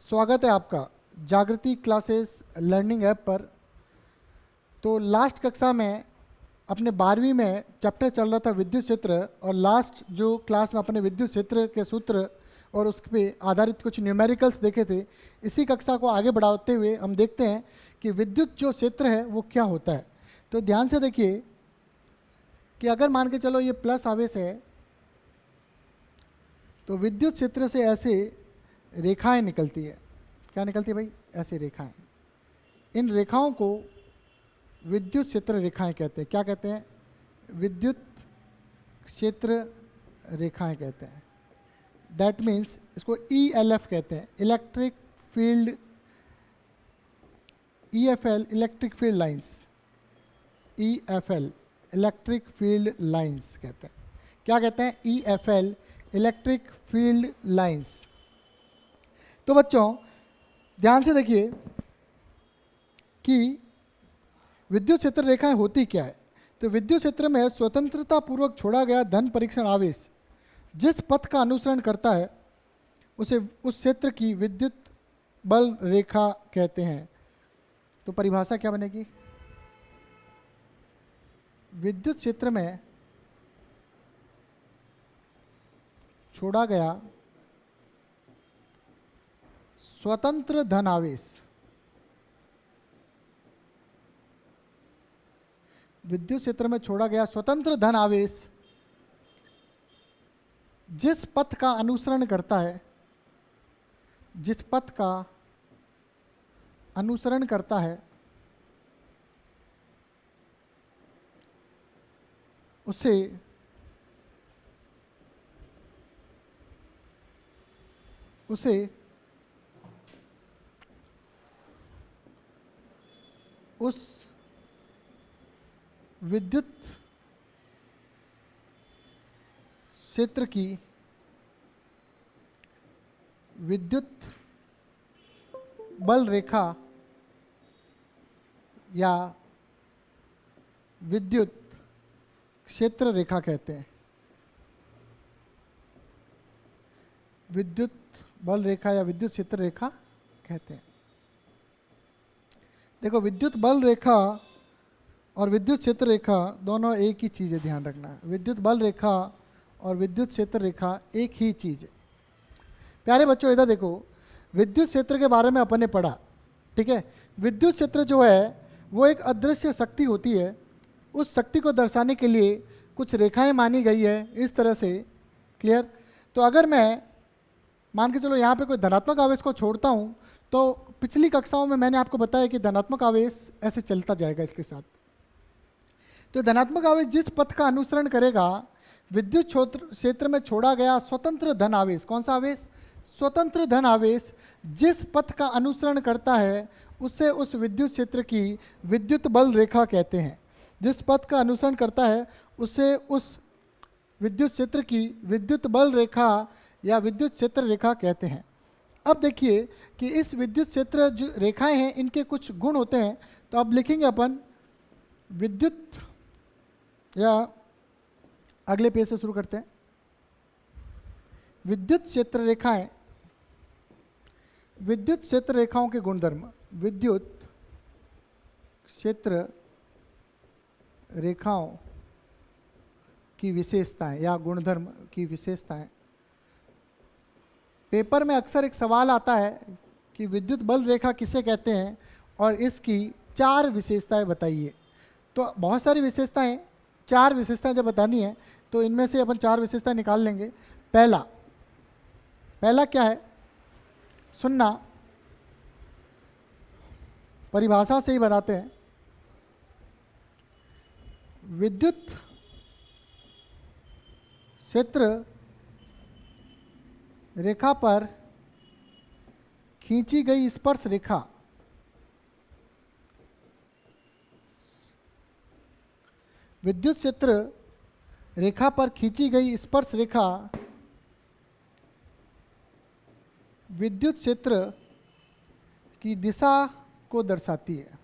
स्वागत है आपका जागृति क्लासेस लर्निंग ऐप पर। तो लास्ट कक्षा में अपने 12वीं में चैप्टर चल रहा था विद्युत क्षेत्र, और लास्ट जो क्लास में अपने विद्युत क्षेत्र के सूत्र और उस पे आधारित कुछ न्यूमेरिकल्स देखे थे। इसी कक्षा को आगे बढ़ाते हुए हम देखते हैं कि विद्युत जो क्षेत्र है वो क्या होता है। तो ध्यान से देखिए कि अगर मान के चलो ये प्लस आवेश है तो विद्युत क्षेत्र से ऐसे रेखाएं निकलती है। क्या निकलती है भाई? ऐसे रेखाएं। इन रेखाओं को विद्युत क्षेत्र रेखाएं कहते हैं। क्या कहते हैं? विद्युत क्षेत्र रेखाएं कहते हैं। दैट मीन्स इसको ELF कहते हैं, electric field, EFL electric field lines, EFL electric field lines कहते हैं। क्या कहते हैं? EFL electric field lines. तो बच्चों ध्यान से देखिए कि विद्युत क्षेत्र रेखाएं होती क्या है। तो विद्युत क्षेत्र में स्वतंत्रता पूर्वक छोड़ा गया धन परीक्षण आवेश जिस पथ का अनुसरण करता है उसे उस क्षेत्र की विद्युत बल रेखा कहते हैं। तो परिभाषा क्या बनेगी? विद्युत क्षेत्र में छोड़ा गया स्वतंत्र धन आवेश, विद्युत क्षेत्र में छोड़ा गया स्वतंत्र धन आवेश जिस पथ का अनुसरण करता है, जिस पथ का अनुसरण करता है उसे उस विद्युत क्षेत्र की विद्युत बल रेखा या विद्युत क्षेत्र रेखा कहते हैं। विद्युत बल रेखा या विद्युत क्षेत्र रेखा कहते हैं। देखो, विद्युत बल रेखा और विद्युत क्षेत्र रेखा दोनों एक ही चीज़ है, ध्यान रखना। विद्युत बल रेखा और विद्युत क्षेत्र रेखा एक ही चीज़ है। प्यारे बच्चों इधर देखो, विद्युत क्षेत्र के बारे में अपन ने पढ़ा, ठीक है। विद्युत क्षेत्र जो है वो एक अदृश्य शक्ति होती है। उस शक्ति को दर्शाने के लिए कुछ रेखाएं मानी गई है इस तरह से। क्लियर? तो अगर मैं मान के चलो यहाँ पे कोई धनात्मक आवेश को छोड़ता हूँ तो पिछली कक्षाओं में मैंने आपको बताया कि धनात्मक आवेश ऐसे चलता जाएगा इसके साथ। तो धनात्मक आवेश जिस पथ का अनुसरण करेगा, विद्युत क्षेत्र में छोड़ा गया स्वतंत्र धन आवेश, कौन सा आवेश? स्वतंत्र धन आवेश जिस पथ का अनुसरण करता है उसे उस विद्युत क्षेत्र की विद्युत बल रेखा कहते हैं। जिस पथ का अनुसरण करता है उसे उस विद्युत क्षेत्र की विद्युत बल रेखा या विद्युत क्षेत्र रेखा कहते हैं। अब देखिए कि इस विद्युत क्षेत्र जो रेखाएं हैं इनके कुछ गुण होते हैं। तो अब लिखेंगे अपन विद्युत, या अगले पेज से शुरू करते हैं। विद्युत क्षेत्र रेखाएं, विद्युत क्षेत्र रेखाओं के गुणधर्म, विद्युत क्षेत्र रेखाओं की विशेषताएं या गुणधर्म की विशेषताएं। पेपर में अक्सर एक सवाल आता है कि विद्युत बल रेखा किसे कहते हैं और इसकी 4 विशेषताएं बताइए। तो बहुत सारी विशेषताएं, 4 विशेषताएं जब बतानी है तो इनमें से अपन 4 विशेषताएं निकाल लेंगे। पहला क्या है? सुनना, परिभाषा से ही बनाते हैं। विद्युत क्षेत्र रेखा पर खींची गई स्पर्श रेखा विद्युत क्षेत्र रेखा पर खींची गई स्पर्श रेखा विद्युत क्षेत्र की दिशा को दर्शाती है।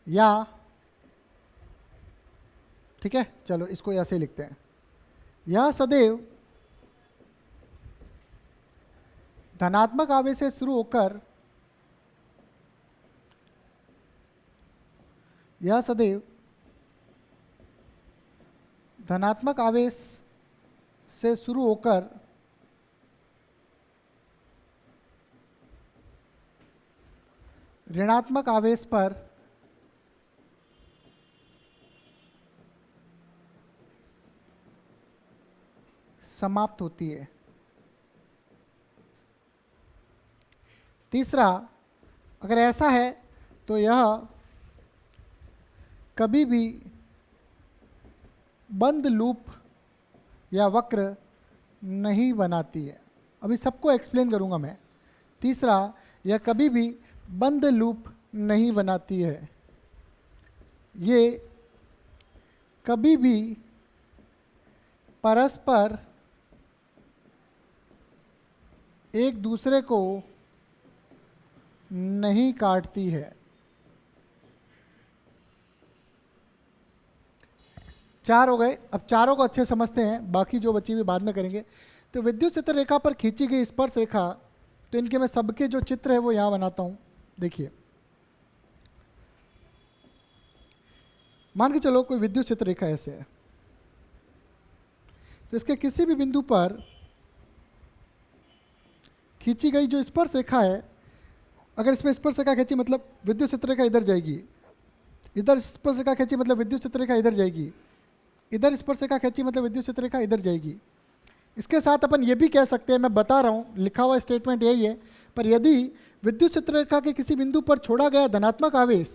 या ठीक है, चलो इसको ऐसे लिखते हैं, यह सदैव धनात्मक आवेश से शुरू होकर, यह सदैव धनात्मक आवेश से शुरू होकर ऋणात्मक आवेश पर समाप्त होती है। तीसरा, अगर ऐसा है तो यह कभी भी बंद लूप या वक्र नहीं बनाती है। अभी सबको एक्सप्लेन करूंगा मैं। तीसरा, यह कभी भी बंद लूप नहीं बनाती है, ये कभी भी परस्पर एक दूसरे को नहीं काटती है। चार हो गए, अब चारों को अच्छे समझते हैं, बाकी जो बची हुई बाद में करेंगे। तो विद्युत चित्र रेखा पर खींची गई स्पर्श रेखा, तो इनके मैं सबके जो चित्र है वो यहां बनाता हूं। देखिए, मान के चलो कोई विद्युत चित्र रेखा ऐसे है, तो इसके किसी भी बिंदु पर खींची गई जो स्पर्श रेखा है, अगर इसमें स्पर्श रेखा खींची मतलब विद्युत चित्र रेखा इधर जाएगी, इधर स्पर्श रेखा खींची मतलब विद्युत चित्र रेखा इधर जाएगी, इधर स्पर्श रेखा खींची मतलब विद्युत चित्र रेखा इधर जाएगी। इसके साथ अपन ये भी कह सकते हैं, मैं बता रहा हूँ, लिखा हुआ स्टेटमेंट यही है, पर यदि विद्युत चित्र रेखा के किसी बिंदु पर छोड़ा गया धनात्मक आवेश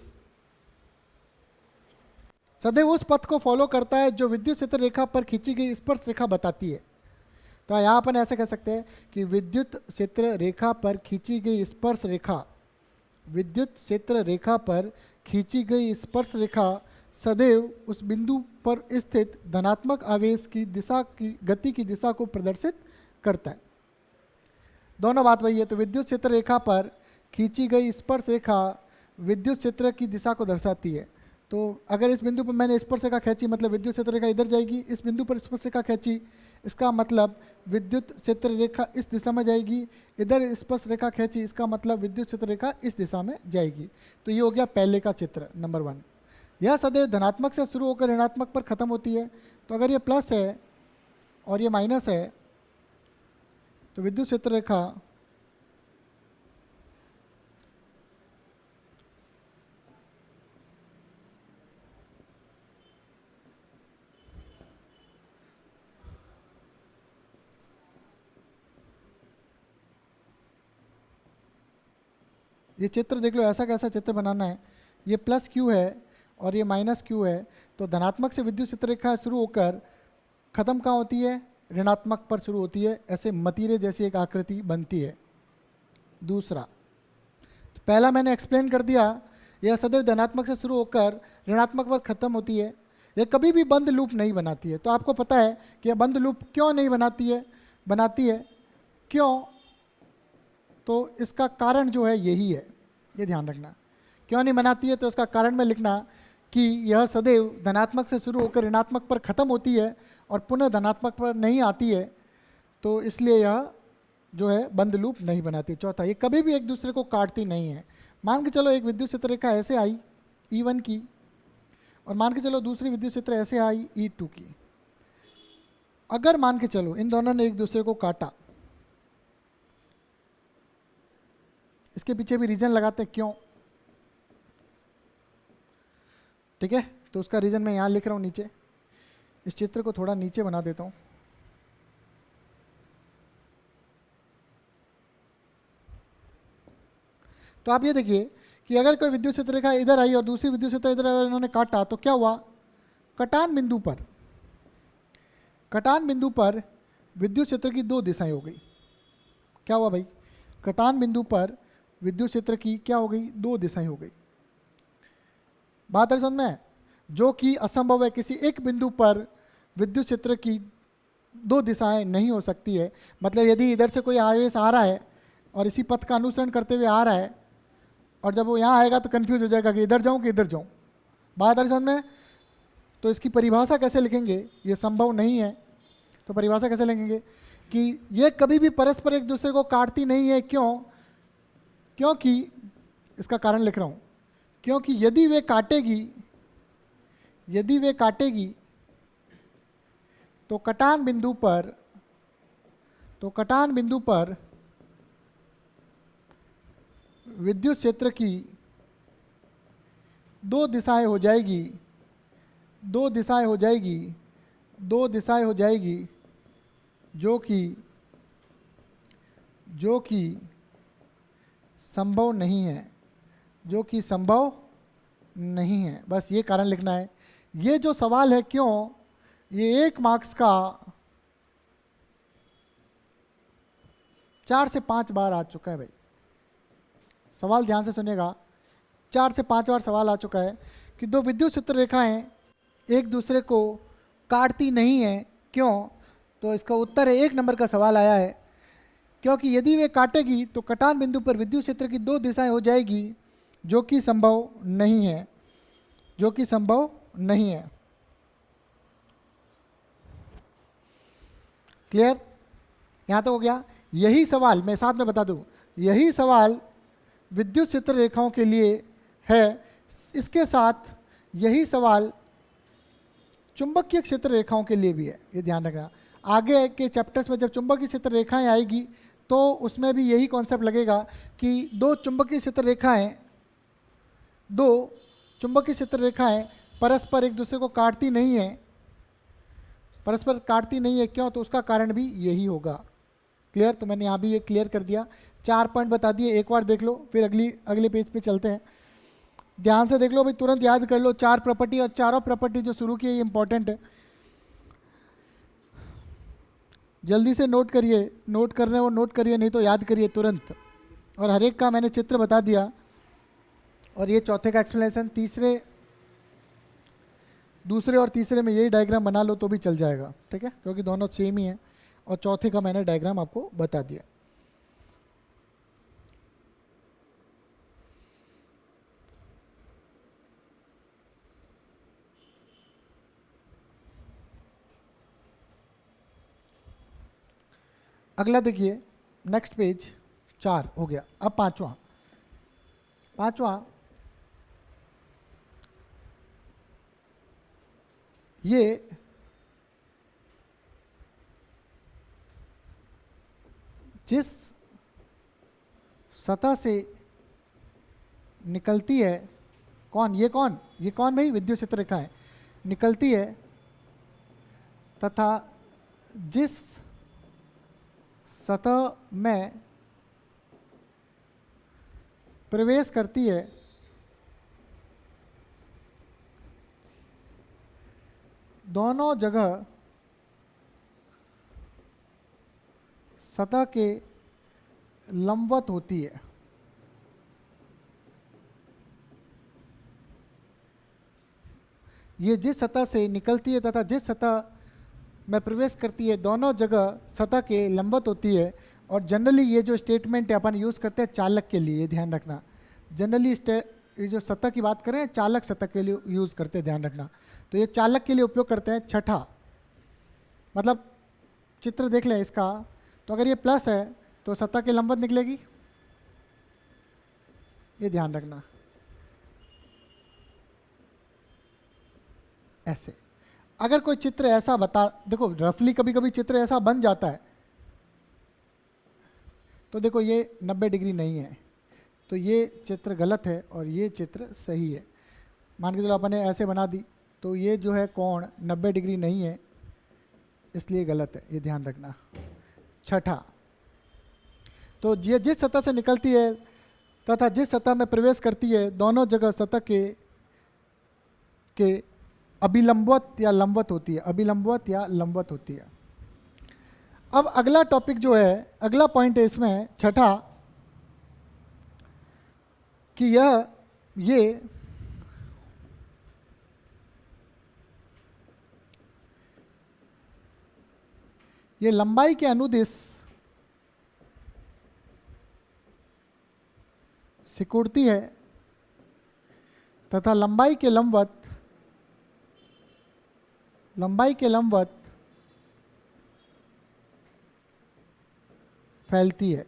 सदैव उस पथ को फॉलो करता है जो विद्युत चित्र रेखा पर खींची गई स्पर्श रेखा बताती है। तो यहाँ अपन ऐसे कह सकते हैं कि विद्युत क्षेत्र रेखा पर खींची गई स्पर्श रेखा, विद्युत क्षेत्र रेखा पर खींची गई स्पर्श रेखा सदैव उस बिंदु पर स्थित धनात्मक आवेश की दिशा की गति की दिशा को प्रदर्शित करता है। दोनों बात वही है। तो विद्युत क्षेत्र रेखा पर खींची गई स्पर्श रेखा विद्युत क्षेत्र की दिशा को दर्शाती है। तो अगर इस बिंदु पर मैंने स्पर्श रेखा खींची मतलब विद्युत क्षेत्र रेखा इधर जाएगी, इस बिंदु पर स्पर्श रेखा खींची इसका मतलब विद्युत क्षेत्र रेखा इस दिशा में जाएगी, इधर स्पर्श रेखा खींची इसका मतलब विद्युत क्षेत्र रेखा इस दिशा में जाएगी। तो ये हो गया पहले का चित्र नंबर 1। यह सदैव धनात्मक से शुरू होकर ऋणात्मक पर खत्म होती है। तो अगर ये प्लस है और ये माइनस है तो विद्युत क्षेत्र रेखा ये चित्र देख लो, ऐसा कैसा चित्र बनाना है। ये प्लस क्यू है और ये माइनस क्यू है। तो धनात्मक से विद्युत चित्र रेखा शुरू होकर खत्म कहाँ होती है? ऋणात्मक पर शुरू होती है। ऐसे मतीरे जैसी एक आकृति बनती है। दूसरा, तो पहला मैंने एक्सप्लेन कर दिया, यह सदैव धनात्मक से शुरू होकर ऋणात्मक पर खत्म होती है। यह कभी भी बंद लूप नहीं बनाती है। तो आपको पता है कि यह बंद लूप क्यों नहीं बनाती है, क्यों? तो इसका कारण जो है यही है, ये ध्यान रखना। क्यों नहीं बनाती है? तो इसका कारण में लिखना कि यह सदैव धनात्मक से शुरू होकर ऋणात्मक पर खत्म होती है और पुनः धनात्मक पर नहीं आती है, तो इसलिए यह जो है बंद लूप नहीं बनाती। चौथा, ये कभी भी एक दूसरे को काटती नहीं है। मान के चलो एक विद्युत क्षेत्र रेखा ऐसे आई E1 की, और मान के चलो दूसरी विद्युत क्षेत्र ऐसे आई E2 की। अगर मान के चलो इन दोनों ने एक दूसरे को काटा, इसके पीछे भी रीजन लगाते हैं, क्यों? ठीक है, तो उसका रीजन मैं यहां लिख रहा हूं नीचे। इस चित्र को थोड़ा नीचे बना देता हूं। तो आप ये देखिए कि अगर कोई विद्युत क्षेत्र रेखा इधर आई और दूसरी विद्युत क्षेत्र इधर इन्होंने काटा, तो क्या हुआ? कटान बिंदु पर विद्युत क्षेत्र की दो दिशाएं हो गई। क्या हुआ भाई? कटान बिंदु पर विद्युत क्षेत्र की क्या हो गई? दो दिशाएं हो गई। बात है समझ में? जो कि असंभव है। किसी एक बिंदु पर विद्युत क्षेत्र की दो दिशाएं नहीं हो सकती है। मतलब यदि इधर से कोई आवेश आ रहा है और इसी पथ का अनुसरण करते हुए आ रहा है, और जब वो यहाँ आएगा तो कंफ्यूज हो जाएगा कि इधर जाऊँ कि इधर जाऊँ। बात है समझ में? तो इसकी परिभाषा कैसे लिखेंगे, ये संभव नहीं है, तो परिभाषा कैसे लिखेंगे कि ये कभी भी परस्पर एक दूसरे को काटती नहीं है। क्यों? क्योंकि इसका कारण लिख रहा हूँ, क्योंकि यदि वे काटेगी तो कटान बिंदु पर विद्युत क्षेत्र की दो दिशाएं हो जाएगी जो कि संभव नहीं है। बस ये कारण लिखना है। ये जो सवाल है क्यों, ये 1 मार्क्स का 4 से 5 बार आ चुका है भाई। सवाल ध्यान से सुनिएगा, 4 से 5 बार सवाल आ चुका है कि दो विद्युत क्षेत्र रेखाएं एक दूसरे को काटती नहीं है। क्यों? तो इसका उत्तर है 1 नंबर का सवाल आया है, क्योंकि यदि वे काटेगी तो कटान बिंदु पर विद्युत क्षेत्र की दो दिशाएं हो जाएगी जो कि संभव नहीं है। क्लियर? यहाँ तक हो गया। यही सवाल मैं साथ में बता दूं, यही सवाल विद्युत क्षेत्र रेखाओं के लिए है। इसके साथ यही सवाल चुंबकीय क्षेत्र रेखाओं के लिए भी है, ये ध्यान रखना। आगे के चैप्टर्स में जब चुंबकीय क्षेत्र रेखाएं आएगी तो उसमें भी यही कॉन्सेप्ट लगेगा कि दो चुंबकीय क्षेत्र रेखाएं परस्पर एक दूसरे को काटती नहीं है। क्यों? तो उसका कारण भी यही होगा। क्लियर? तो मैंने यहाँ भी ये क्लियर कर दिया, 4 पॉइंट बता दिए। एक बार देख लो, फिर अगले पेज पे चलते हैं। ध्यान से देख लो भाई, तुरंत याद कर लो 4 प्रॉपर्टी, और चारों प्रॉपर्टी जो शुरू की है ये इंपॉर्टेंट है। जल्दी से नोट करिए, नोट करिए, नहीं तो याद करिए तुरंत। और हर एक का मैंने चित्र बता दिया, और ये चौथे का एक्सप्लेनेशन। दूसरे और तीसरे में यही डायग्राम बना लो तो भी चल जाएगा, ठीक है, क्योंकि दोनों सेम ही है। और चौथे का मैंने डायग्राम आपको बता दिया। अगला देखिए, नेक्स्ट पेज, 4 हो गया। अब पांचवा ये जिस सतह से निकलती है, ये कौन भाई? विद्युत क्षेत्र रेखा है, निकलती है तथा जिस सतह में प्रवेश करती है दोनों जगह सतह के लंबवत होती है। ये जिस सतह से निकलती है तथा जिस सतह में प्रवेश करती है दोनों जगह सतह के लंबवत होती है। और जनरली ये जो स्टेटमेंट है अपन यूज़ करते हैं चालक के लिए, ध्यान रखना। जनरली ये जो सतह की बात करें चालक सतह के लिए यूज़ करते हैं, ध्यान रखना। तो ये चालक के लिए उपयोग करते हैं। छठा, मतलब चित्र देख लें इसका, तो अगर ये प्लस है तो सतह के लंबवत निकलेगी, ये ध्यान रखना। ऐसे अगर कोई चित्र ऐसा देखो रफली कभी कभी चित्र ऐसा बन जाता है, तो देखो ये 90 डिग्री नहीं है, तो ये चित्र गलत है और ये चित्र सही है। मान के चलो अपने ऐसे बना दी, तो ये जो है कोण 90 डिग्री नहीं है, इसलिए गलत है, ये ध्यान रखना। छठा, तो ये जिस सतह से निकलती है तथा जिस सतह में प्रवेश करती है दोनों जगह सतह के अभिलंबवत या लंबवत होती है। अब अगला टॉपिक जो है, अगला पॉइंट है इसमें छठा, कि ये लंबाई के अनुदिश सिकुड़ती है तथा लंबाई के लंबवत लंबाई के लंबवत फैलती है।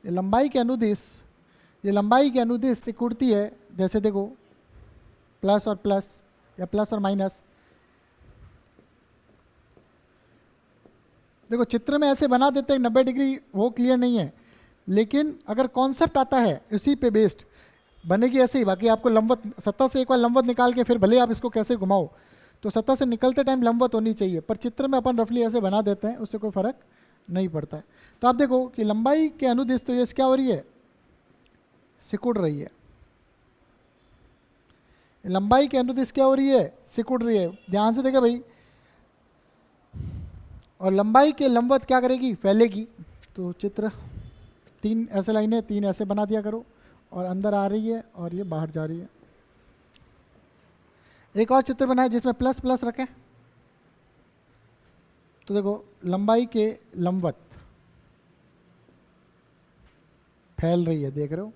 ये लंबाई के अनुदिश, ये लंबाई के अनुदिश सिकुड़ती है। जैसे देखो प्लस और प्लस या प्लस और माइनस। देखो चित्र में ऐसे बना देते हैं 90 डिग्री, वो क्लियर नहीं है, लेकिन अगर कॉन्सेप्ट आता है इसी पे बेस्ड बनेगी ऐसे ही। बाकी आपको लंबवत सतह से एक बार लंबवत निकाल के फिर भले आप इसको कैसे घुमाओ, तो सतह से निकलते टाइम लंबवत होनी चाहिए, पर चित्र में अपन रफली ऐसे बना देते हैं, उससे कोई फर्क नहीं पड़ता है। तो आप देखो कि लंबाई के अनुदिश तो ये क्या हो रही है, सिकुड़ रही है। लंबाई के अनुदिश क्या हो रही है, सिकुड़ रही है। ध्यान से देखा भाई। और लंबाई के लंबवत क्या करेगी, फैलेगी। तो चित्र 3 ऐसे लाइनें 3 ऐसे बना दिया करो, और अंदर आ रही है और ये बाहर जा रही है। एक और चित्र बनाए जिसमें प्लस प्लस रखें। तो देखो लंबाई के लंबवत फैल रही है, देख रहे हो।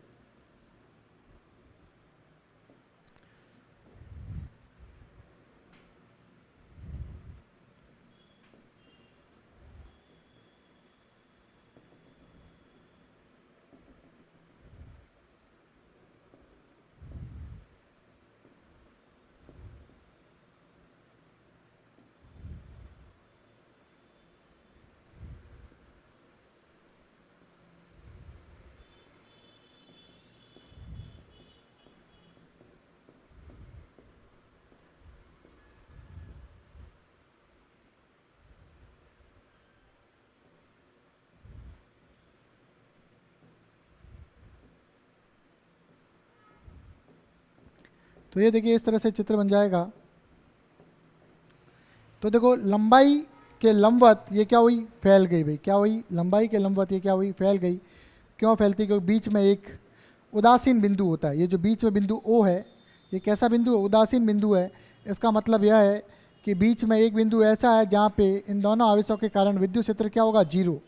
तो ये देखिए इस तरह से चित्र बन जाएगा। तो देखो लंबाई के लंबवत ये क्या हुई, फैल गई भाई। क्या हुई, लंबाई के लंबवत ये क्या हुई, फैल गई। क्यों फैलती, क्योंकि बीच में एक उदासीन बिंदु होता है। ये जो बीच में बिंदु O है, ये कैसा बिंदु है, उदासीन बिंदु है। इसका मतलब यह है कि बीच में एक बिंदु ऐसा है जहाँ पे इन दोनों आवेशों के कारण विद्युत क्षेत्र क्या होगा, 0।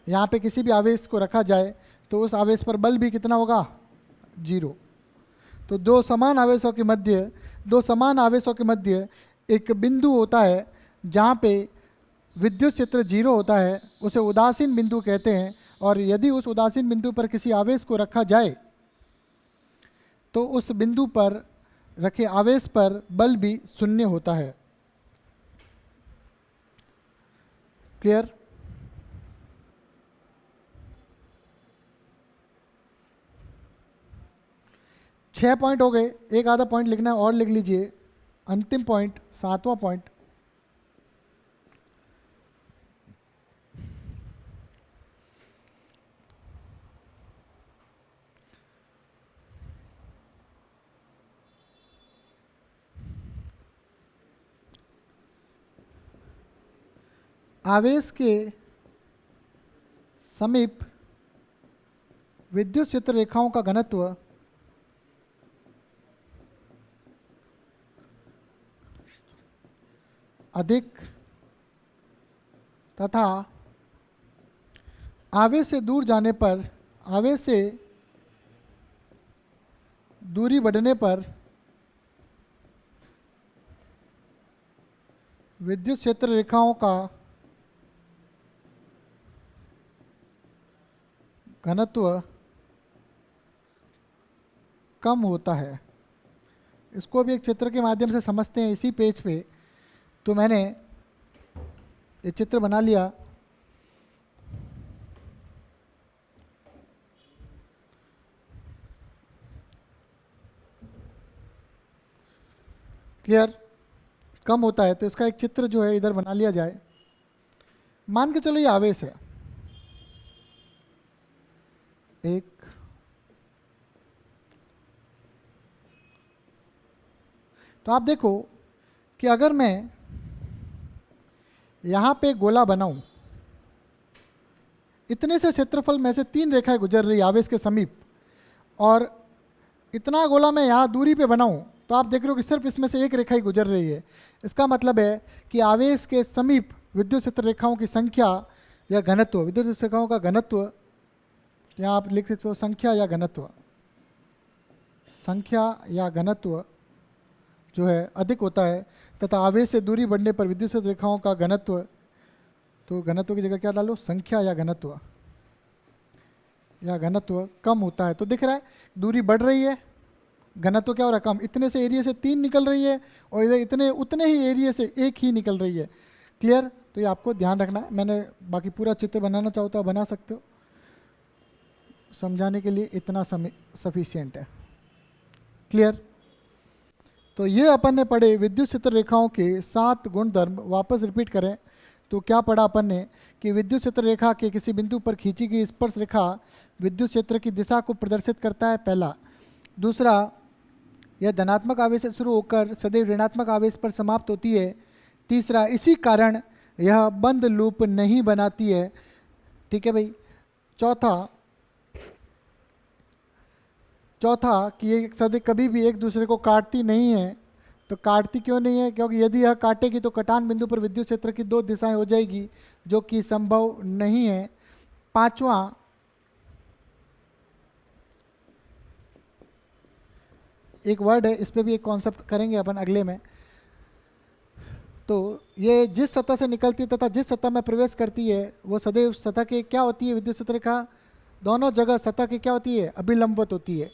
यहाँ पे किसी भी आवेश को रखा जाए तो उस आवेश पर बल भी कितना होगा, 0। तो दो समान आवेशों के मध्य एक बिंदु होता है जहाँ पे विद्युत क्षेत्र 0 होता है, उसे उदासीन बिंदु कहते हैं। और यदि उस उदासीन बिंदु पर किसी आवेश को रखा जाए तो उस बिंदु पर रखे आवेश पर बल भी 0 होता है। क्लियर। छह पॉइंट हो गए, एक आधा पॉइंट लिखना है और लिख लीजिए। अंतिम पॉइंट, 7वां पॉइंट। आवेश के समीप विद्युत क्षेत्र रेखाओं का घनत्व अधिक तथा आवेश से दूर जाने पर, आवेश से दूरी बढ़ने पर विद्युत क्षेत्र रेखाओं का घनत्व कम होता है। इसको भी एक चित्र के माध्यम से समझते हैं इसी पेज पे। तो मैंने ये चित्र बना लिया। क्लियर। कम होता है तो इसका एक चित्र जो है इधर बना लिया जाए। मान के चलो ये आवेश है, एक, तो आप देखो कि अगर मैं यहाँ पे गोला बनाऊं, इतने से क्षेत्रफल में से 3 रेखाएं गुजर रही आवेश के समीप, और इतना गोला मैं यहाँ दूरी पे बनाऊं, तो आप देख रहे हो कि सिर्फ इसमें से एक रेखा ही गुजर रही है। इसका मतलब है कि आवेश के समीप विद्युत क्षेत्र रेखाओं की संख्या या घनत्व, विद्युत क्षेत्र रेखाओं का घनत्व, यहाँ आप लिख सकते हो संख्या या घनत्व, संख्या या घनत्व जो है अधिक होता है तथा आवेश से दूरी बढ़ने पर विद्युत क्षेत्र रेखाओं का घनत्व, तो घनत्व की जगह क्या डालो, संख्या या घनत्व, या घनत्व कम होता है। तो दिख रहा है दूरी बढ़ रही है, घनत्व क्या हो रहा है, कम। इतने से एरिया से 3 निकल रही है और इधर इतने उतने ही एरिया से 1 ही निकल रही है। क्लियर? तो ये आपको ध्यान रखना है। मैंने बाकी पूरा चित्र बनाना चाहो तो बना सकते हो, समझाने के लिए इतना सफिशिएंट है। क्लियर? तो ये अपन ने पढ़े विद्युत क्षेत्र रेखाओं के 7 गुणधर्म। वापस रिपीट करें तो क्या पढ़ा अपन ने कि विद्युत क्षेत्र रेखा के किसी बिंदु पर खींची गई स्पर्श रेखा विद्युत क्षेत्र की दिशा को प्रदर्शित करता है, पहला। दूसरा, यह धनात्मक आवेश से शुरू होकर सदैव ऋणात्मक आवेश पर समाप्त होती है। तीसरा, इसी कारण यह बंद लूप नहीं बनाती है। ठीक है भाई। चौथा कि ये सदैव कभी भी एक दूसरे को काटती नहीं है। तो काटती क्यों नहीं है? क्योंकि यदि यह काटेगी तो कटान बिंदु पर विद्युत क्षेत्र की 2 दिशाएं हो जाएगी, जो कि संभव नहीं है। पांचवा, एक वर्ड है, इस पे भी एक कॉन्सेप्ट करेंगे अपन अगले में। तो ये जिस सतह से निकलती है तथा जिस सतह में प्रवेश करती है वो सदैव सतह के क्या होती है, विद्युत क्षेत्र रेखा दोनों जगह सतह के क्या होती है, अभिलंबित होती है।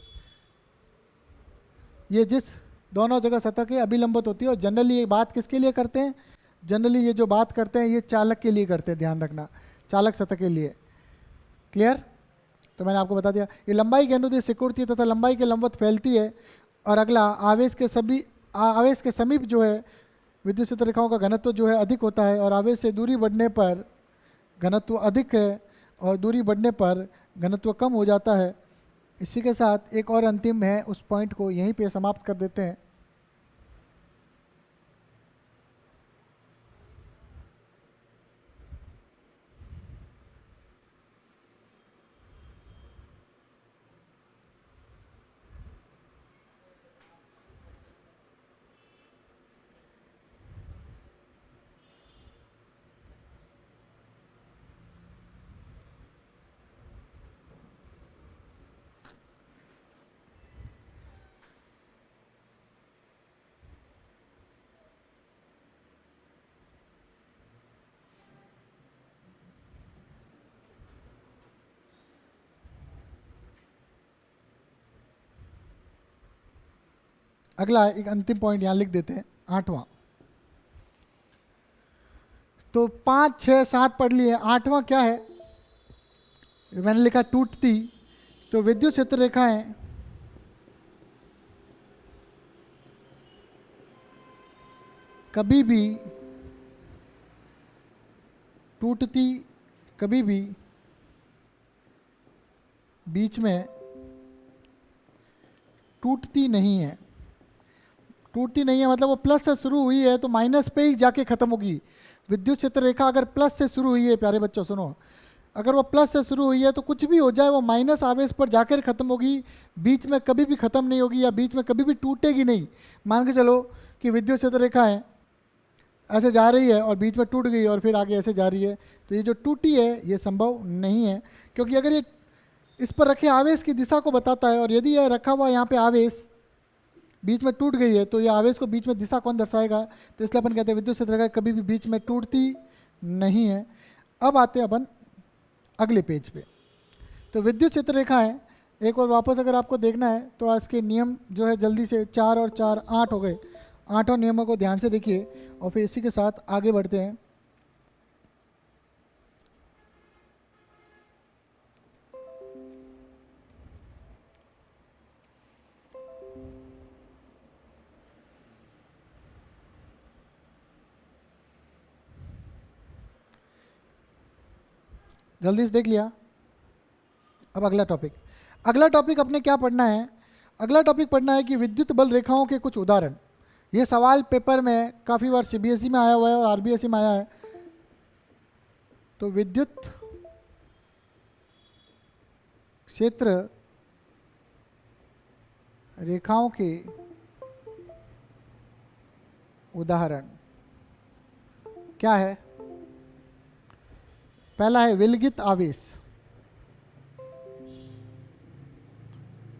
ये जिस दोनों जगह सतह के अभिलंबित होती है। और जनरली ये बात किसके लिए करते हैं? जनरली ये जो बात करते हैं ये चालक के लिए करते हैं, ध्यान रखना, चालक सतह के लिए। क्लियर? तो मैंने आपको बता दिया। ये लंबाई के अनुदिश सिकुड़ती है तथा लंबाई के लंबवत फैलती है। और अगला, आवेश के समीप जो है विद्युत क्षेत्र रेखाओं का घनत्व जो है अधिक होता है, और आवेश से दूरी बढ़ने पर घनत्व अधिक है और दूरी बढ़ने पर घनत्व कम हो जाता है। इसी के साथ एक और अंतिम है, उस पॉइंट को यहीं पे समाप्त कर देते हैं। अगला एक अंतिम पॉइंट यहाँ लिख देते हैं, 8वां। तो 5, 6, 7 पढ़ लिए, 8वां क्या है? मैंने लिखा टूटती। तो विद्युत क्षेत्र रेखाएं कभी भी टूटती, कभी भी बीच में टूटती नहीं है। टूटती नहीं है मतलब वो प्लस से शुरू हुई है तो माइनस पे ही जाके खत्म होगी। विद्युत क्षेत्र रेखा अगर प्लस से शुरू हुई है, प्यारे बच्चों सुनो, अगर वो प्लस से शुरू हुई है तो कुछ भी हो जाए वो माइनस आवेश पर जाकर खत्म होगी, बीच में कभी भी खत्म नहीं होगी या बीच में कभी भी टूटेगी नहीं। मान के चलो कि विद्युत क्षेत्र रेखा है, ऐसे जा रही है और बीच में टूट गई और फिर आगे ऐसे जा रही है, तो ये जो टूटी है ये संभव नहीं है। क्योंकि अगर ये इस पर रखे आवेश की दिशा को बताता है, और यदि यह रखा हुआ यहाँ पे आवेश बीच में टूट गई है तो यह आवेश को बीच में दिशा कौन दर्शाएगा? तो इसलिए अपन कहते हैं विद्युत क्षेत्र रेखा कभी भी बीच में टूटती नहीं है। अब आते हैं अपन अगले पेज पे। तो विद्युत क्षेत्र रेखा है, एक और वापस अगर आपको देखना है तो आज के नियम जो है जल्दी से 4 और 4 8 हो गए। 8 नियमों को ध्यान से देखिए और फिर इसी के साथ आगे बढ़ते हैं। जल्दी से देख लिया। अब अगला टॉपिक अपने क्या पढ़ना है? अगला टॉपिक पढ़ना है कि विद्युत बल रेखाओं के कुछ उदाहरण। ये सवाल पेपर में काफ़ी बार सीबीएसई में आया हुआ है और आरबीएसई में आया है। तो विद्युत क्षेत्र रेखाओं के उदाहरण क्या है? पहला है विलगित आवेश।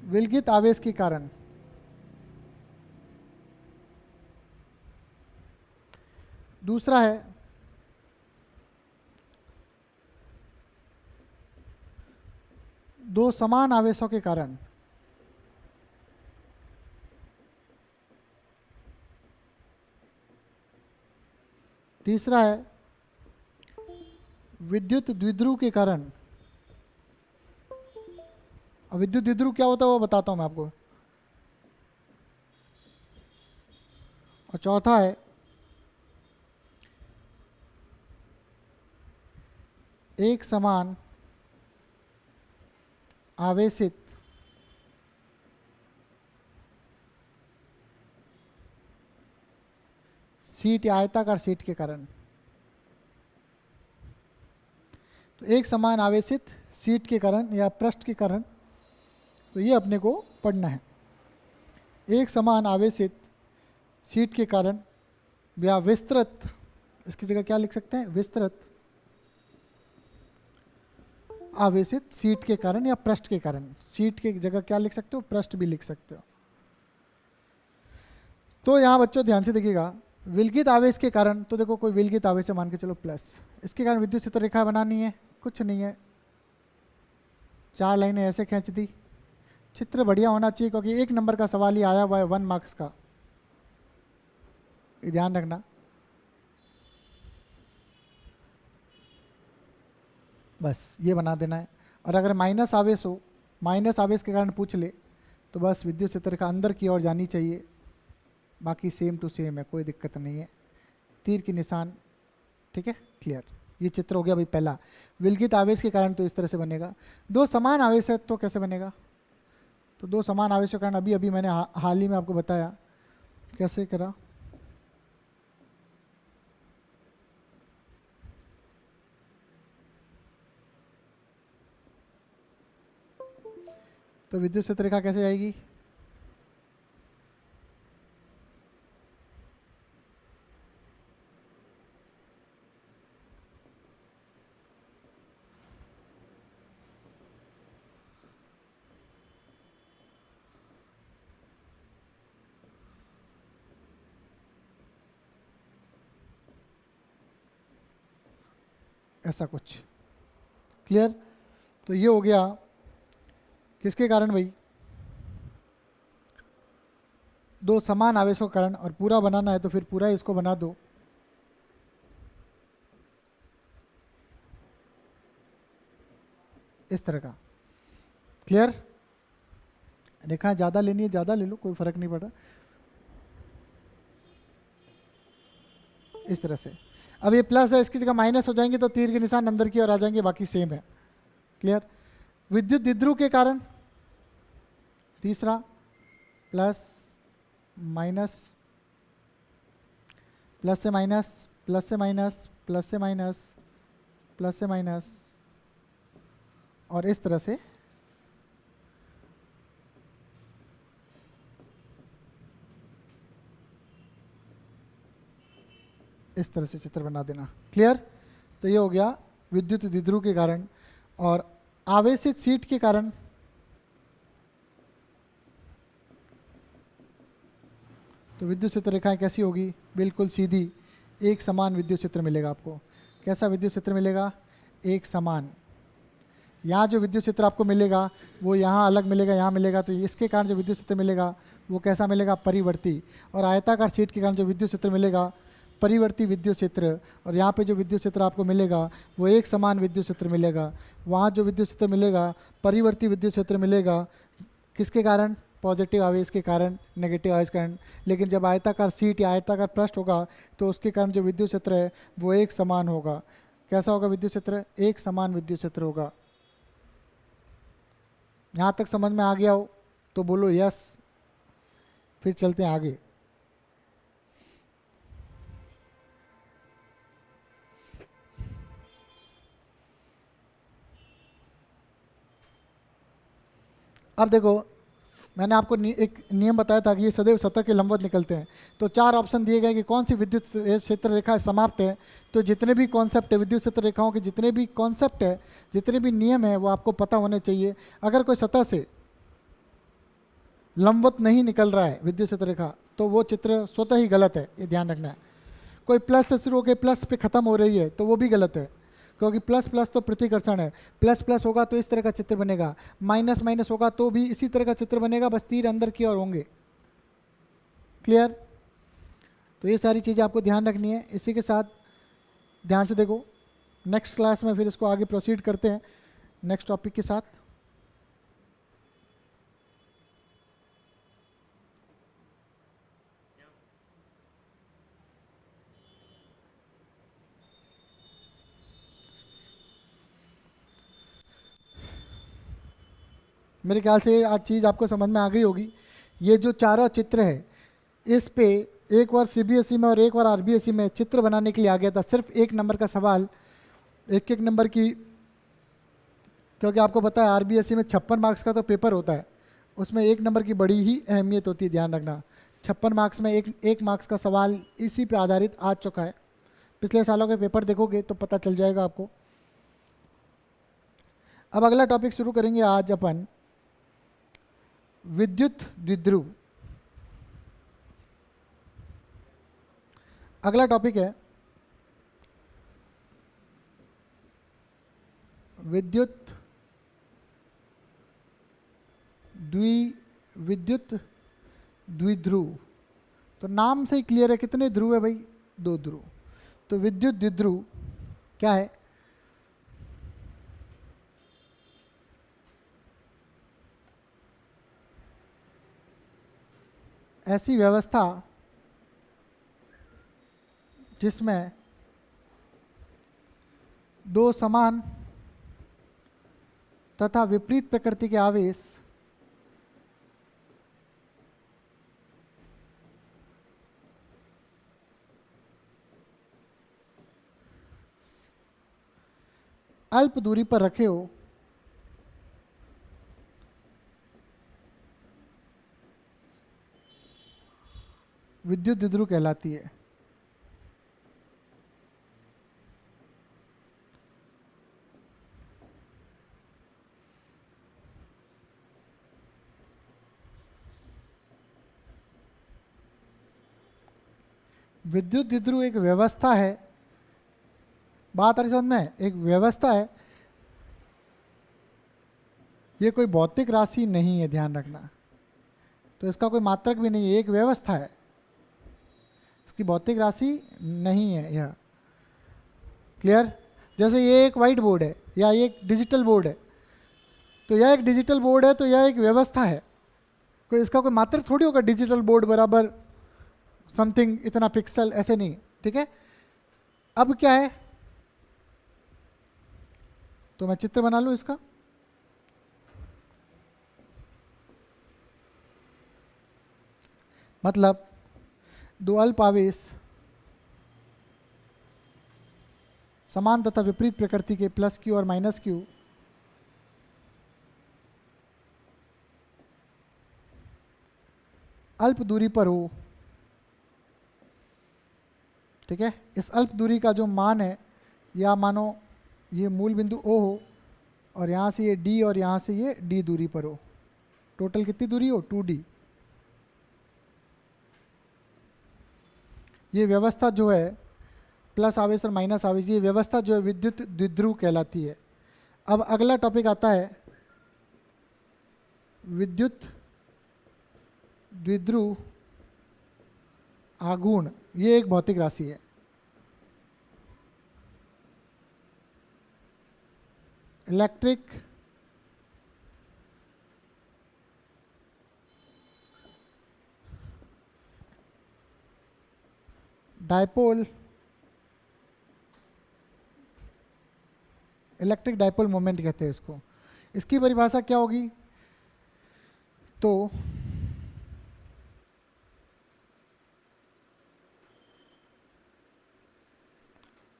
विलगित आवेश के कारण दूसरा है दो समान आवेशों के कारण तीसरा है विद्युत द्विध्रुव के कारण। अब विद्युत द्विध्रुव क्या होता है वो बताता हूं मैं आपको। और चौथा है एक समान आवेशित शीट या आयताकार शीट के कारण। तो एक समान आवेशित शीट के कारण या पृष्ठ के कारण, तो ये अपने को पढ़ना है। एक समान आवेशित शीट के कारण या विस्तृत, इसकी जगह क्या लिख सकते हैं, विस्तृत आवेशित शीट के कारण या पृष्ठ के कारण। शीट की जगह क्या लिख सकते हो, पृष्ठ भी लिख सकते हो। तो यहाँ बच्चों ध्यान से देखिएगा, विलगित आवेश के कारण, तो देखो कोई विलगित आवेश है मान के चलो प्लस, इसके कारण विद्युत क्षेत्र रेखा बनानी है, कुछ नहीं है, 4 लाइनें ऐसे खींच दी। चित्र बढ़िया होना चाहिए क्योंकि 1 नंबर का सवाल ही आया हुआ है 1 मार्क्स का, ये ध्यान रखना। बस ये बना देना है। और अगर माइनस आवेश हो, माइनस आवेश के कारण पूछ ले, तो बस विद्युत क्षेत्र रेखा अंदर की ओर जानी चाहिए, बाकी सेम टू सेम है, कोई दिक्कत नहीं है। तीर की निशान, ठीक है, क्लियर। ये चित्र हो गया भाई पहला। विलगित आवेश के कारण तो इस तरह से बनेगा। दो समान आवेश है तो कैसे बनेगा, तो दो समान आवेश के कारण अभी अभी मैंने हाल ही में आपको बताया कैसे करा। तो विद्युत क्षेत्र रेखा कैसे आएगी, ऐसा कुछ, क्लियर। तो ये हो गया किसके कारण भाई, दो समान आवेशों के कारण। और पूरा बनाना है तो फिर पूरा इसको बना दो, इस तरह का, क्लियर। रेखा ज़्यादा लेनी है ज़्यादा ले लो, कोई फर्क नहीं पड़ रहा, इस तरह से। अब ये प्लस है, इसकी जगह माइनस हो जाएंगे तो तीर के निशान अंदर की ओर आ जाएंगे, बाकी सेम है, क्लियर। विद्युत द्विध्रुव के कारण तीसरा प्लस माइनस, प्लस से माइनस, प्लस से माइनस, प्लस से माइनस, प्लस से माइनस, और इस तरह से इस तरह से चित्र बना देना, क्लियर। तो ये हो गया विद्युत द्विध्रुव के कारण। और आवेशित शीट के कारण तो विद्युत क्षेत्र रेखाएं कैसी होगी, बिल्कुल सीधी, एक समान विद्युत क्षेत्र मिलेगा आपको। कैसा विद्युत क्षेत्र मिलेगा, एक समान। यहाँ जो विद्युत क्षेत्र आपको मिलेगा वो यहाँ अलग मिलेगा, यहाँ मिलेगा, तो इसके कारण जो विद्युत क्षेत्र मिलेगा वो कैसा मिलेगा, परिवर्ती। और आयताकार शीट के कारण जो विद्युत क्षेत्र मिलेगा, परिवर्ती विद्युत क्षेत्र। और यहाँ पे जो विद्युत क्षेत्र आपको मिलेगा वो एक समान विद्युत क्षेत्र मिलेगा। वहाँ जो विद्युत क्षेत्र मिलेगा, परिवर्ती विद्युत क्षेत्र मिलेगा, किसके कारण, पॉजिटिव आवेश के कारण, नेगेटिव आवेश के कारण। लेकिन जब आयताकार शीट या आयताकार पृष्ठ होगा तो उसके कारण जो विद्युत क्षेत्र है वो एक समान होगा। कैसा होगा विद्युत क्षेत्र, एक समान विद्युत क्षेत्र होगा। यहाँ तक समझ में आ गया हो तो बोलो यस, फिर चलते हैं आगे। अब देखो मैंने आपको एक नियम बताया था कि ये सदैव सतह के लंबवत निकलते हैं। तो 4 ऑप्शन दिए गए कि कौन सी विद्युत क्षेत्र रेखा समाप्त है। तो जितने भी कॉन्सेप्ट है विद्युत क्षेत्र रेखाओं के, जितने भी कॉन्सेप्ट है, जितने भी नियम है वो आपको पता होने चाहिए। अगर कोई सतह से लंबवत नहीं निकल रहा है विद्युत क्षेत्र रेखा तो वो चित्र स्वतः ही गलत है, ये ध्यान रखना है। कोई प्लस से शुरू होकर प्लस पे ख़त्म हो रही है तो वो भी गलत है, क्योंकि प्लस प्लस तो प्रतिकर्षण है। प्लस प्लस होगा तो इस तरह का चित्र बनेगा, माइनस माइनस होगा तो भी इसी तरह का चित्र बनेगा, बस तीर अंदर की ओर होंगे। क्लियर? तो ये सारी चीज़ें आपको ध्यान रखनी है। इसी के साथ ध्यान से देखो, नेक्स्ट क्लास में फिर इसको आगे प्रोसीड करते हैं नेक्स्ट टॉपिक के साथ। मेरे ख्याल से आज चीज़ आपको समझ में आ गई होगी। ये जो चारों चित्र है, इस पे एक बार सीबीएसई में और एक बार आरबीएसई में चित्र बनाने के लिए आ गया था। सिर्फ 1 नंबर का सवाल, एक एक नंबर की, क्योंकि आपको पता है आरबीएसई में 56 मार्क्स का तो पेपर होता है, उसमें 1 नंबर की बड़ी ही अहमियत होती है, ध्यान रखना। 56 मार्क्स में एक मार्क्स का सवाल इसी पे आधारित आ चुका है। पिछले सालों के पेपर देखोगे तो पता चल जाएगा आपको। अब अगला टॉपिक शुरू करेंगे आज अपन, विद्युत द्विध्रुव। अगला टॉपिक है विद्युत द्विध्रुव। तो नाम से ही क्लियर है कितने ध्रुव है भाई, 2 ध्रुव। तो विद्युत द्विध्रुव क्या है? ऐसी व्यवस्था जिसमें 2 समान तथा विपरीत प्रकृति के आवेश अल्प दूरी पर रखे हो, विद्युत द्विध्रुव कहलाती है। विद्युत द्विध्रुव एक व्यवस्था है, बात आ रही समझ में? एक व्यवस्था है, ये कोई भौतिक राशि नहीं है, ध्यान रखना। तो इसका कोई मात्रक भी नहीं है, एक व्यवस्था है, इसकी भौतिक राशि नहीं है यह। क्लियर? जैसे ये एक वाइट बोर्ड है या ये एक डिजिटल बोर्ड है, तो यह एक डिजिटल बोर्ड है तो यह एक व्यवस्था है, कोई इसका कोई मात्रक थोड़ी होगा डिजिटल बोर्ड बराबर समथिंग इतना पिक्सल, ऐसे नहीं। ठीक है? अब क्या है, तो मैं चित्र बना लूं इसका। मतलब 2 अल्प आवेश समान तथा विपरीत प्रकृति के प्लस क्यू और माइनस क्यू अल्प दूरी पर हो। ठीक है? इस अल्प दूरी का जो मान है, या मानो ये मूल बिंदु O हो और यहाँ से ये D और यहाँ से ये D दूरी पर हो। टोटल कितनी दूरी हो? 2D। ये व्यवस्था जो है प्लस आवेश और माइनस आवेश, ये व्यवस्था जो है विद्युत द्विध्रुव कहलाती है। अब अगला टॉपिक आता है विद्युत द्विध्रुव आघूर्ण। ये एक भौतिक राशि है। Electric dipole, electric dipole moment कहते हैं इसको। इसकी परिभाषा क्या होगी? तो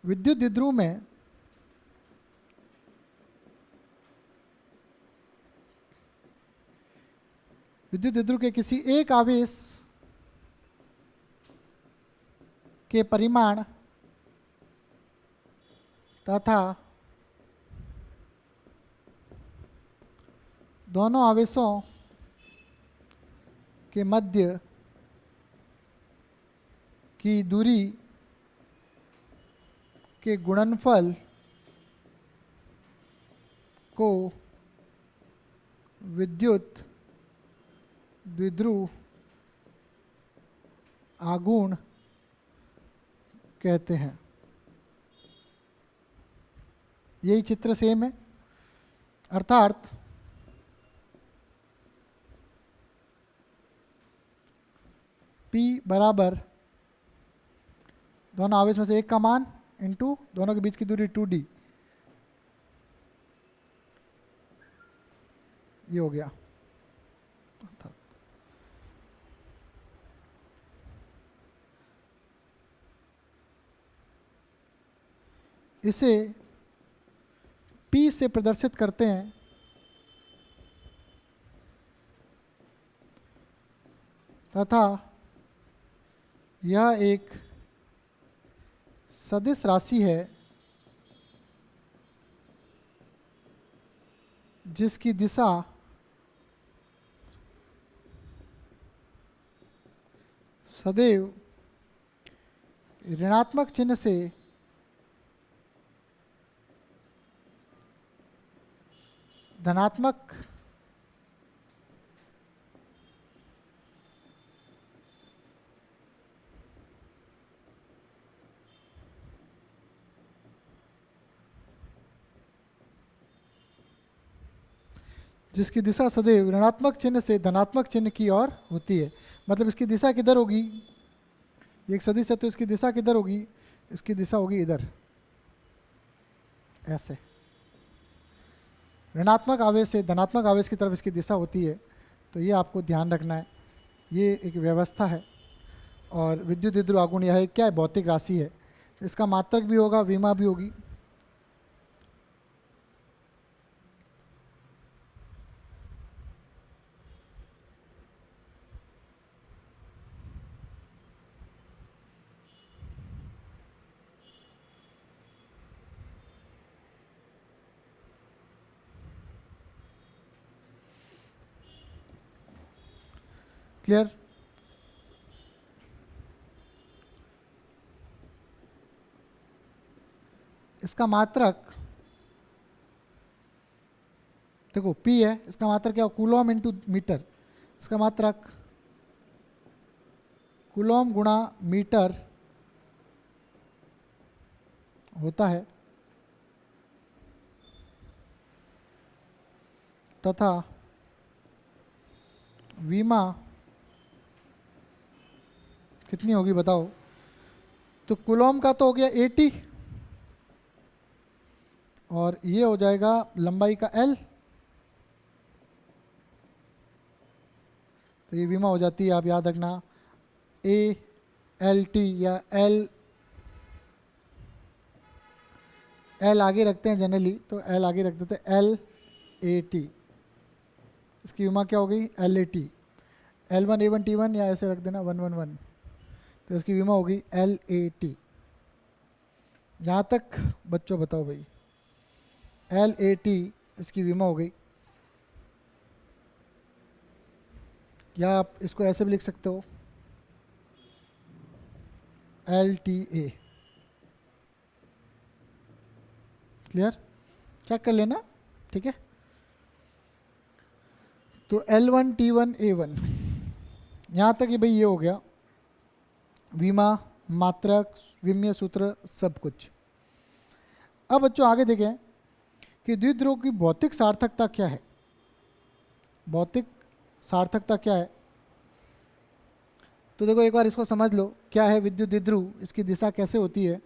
विद्युत द्विध्रुव में विद्युत द्विध्रुव के किसी एक आवेश के परिमाण तथा दोनों आवेशों के मध्य की दूरी के गुणनफल को विद्युत द्विध्रुव आघूर्ण कहते हैं। यही चित्र सेम है, अर्थात P बराबर दोनों आवेश में से एक का मान इंटू दोनों के बीच की दूरी 2d, ये हो गया। इसे P से प्रदर्शित करते हैं तथा यह एक सदिश राशि है जिसकी दिशा सदैव ऋणात्मक चिन्ह से धनात्मक जिसकी दिशा सदैव ऋणात्मक चिन्ह से धनात्मक चिन्ह की ओर होती है। मतलब इसकी दिशा किधर होगी, ये एक सदिश है तो इसकी दिशा किधर होगी, इसकी दिशा होगी इधर, ऐसे ऋणात्मक आवेश से धनात्मक आवेश की तरफ इसकी दिशा होती है। तो ये आपको ध्यान रखना है, ये एक व्यवस्था है। और विद्युत द्विध्रुव आघूर्ण यह क्या है, भौतिक राशि है। इसका मात्रक भी होगा, विमा भी होगी। क्लियर? इसका मात्रक देखो P है, इसका मात्रक क्या हो, कूलॉम इंटू मीटर। इसका मात्रक कूलॉम गुणा मीटर होता है तथा विमा कितनी होगी बताओ। तो कूलॉम का तो हो गया 80 और ये हो जाएगा लंबाई का L, तो ये विमा हो जाती है, आप याद रखना ALT या L आगे रखते हैं जनरली, तो L आगे रख देते हैं LAT। इसकी विमा क्या हो गई LAT, L1 A1 T1 या ऐसे रख देना 111, तो इसकी विमा होगी LAT। यहाँ तक बच्चों बताओ भाई, LAT इसकी विमा हो गई। या आप इसको ऐसे भी लिख सकते हो LTA। क्लियर? चेक कर लेना, ठीक है। तो L1 T1 A1 यहाँ तक ही भाई ये हो गया विमा, मात्रक, विमीय सूत्र, सब कुछ। अब बच्चों आगे देखें कि द्विध्रुव की भौतिक सार्थकता क्या है। भौतिक सार्थकता क्या है, तो देखो एक बार इसको समझ लो, क्या है विद्युत द्विध्रुव, इसकी दिशा कैसे होती है।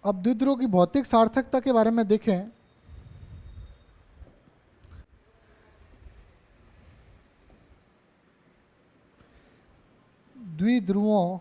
अब द्विध्रुवों की भौतिक सार्थकता के बारे में देखें। द्विध्रुवों